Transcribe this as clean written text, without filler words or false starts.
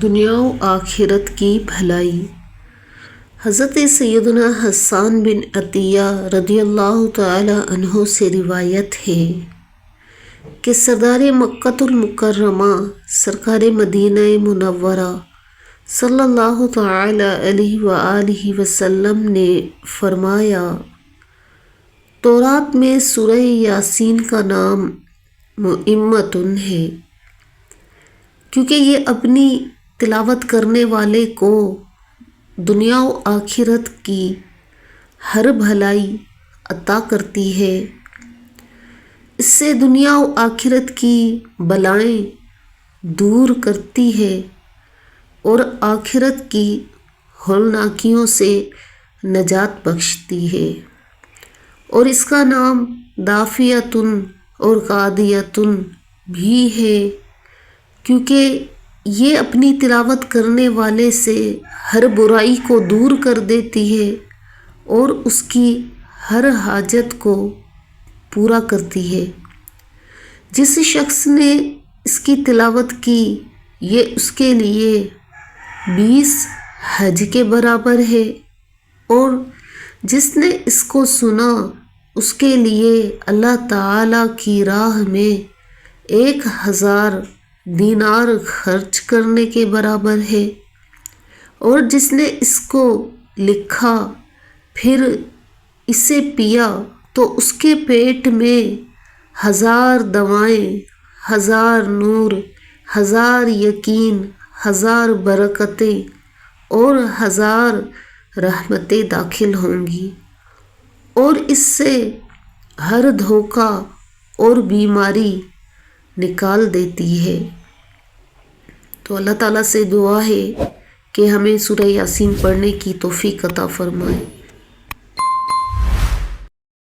دنیا و آخرت کی بھلائی۔ حضرت سیدنا حسان بن عطیہ رضی اللہ تعالی عنہ سے روایت ہے کہ سردار مکۃ المکرمہ سرکار مدینہ منورہ صلی اللہ تعالی علیہ وآلہ وسلم نے فرمایا، تورات میں سورہ یاسین کا نام مؤمنۃ ہے، کیونکہ یہ اپنی تلاوت کرنے والے کو دنیا و آخرت کی ہر بھلائی عطا کرتی ہے۔ اس سے دنیا و آخرت کی بلائیں دور کرتی ہے اور آخرت کی ہولناکیوں سے نجات بخشتی ہے، اور اس کا نام دافعۃ اور غادیۃ بھی ہے، کیونکہ یہ اپنی تلاوت کرنے والے سے ہر برائی کو دور کر دیتی ہے اور اس کی ہر حاجت کو پورا کرتی ہے۔ جس شخص نے اس کی تلاوت کی، یہ اس کے لیے 20 حج کے برابر ہے، اور جس نے اس کو سنا، اس کے لیے اللہ تعالی کی راہ میں 1000 دینار خرچ کرنے کے برابر ہے، اور جس نے اس کو لکھا پھر اسے پیا تو اس کے پیٹ میں 1000 دوائیں، 1000 نور، 1000 یقین، 1000 برکتیں اور 1000 رحمتیں داخل ہوں گی، اور اس سے ہر دھوکہ اور بیماری نکال دیتی ہے۔ تو اللہ تعالیٰ سے دعا ہے کہ ہمیں سورہ یاسین پڑھنے کی توفیق عطا فرمائے۔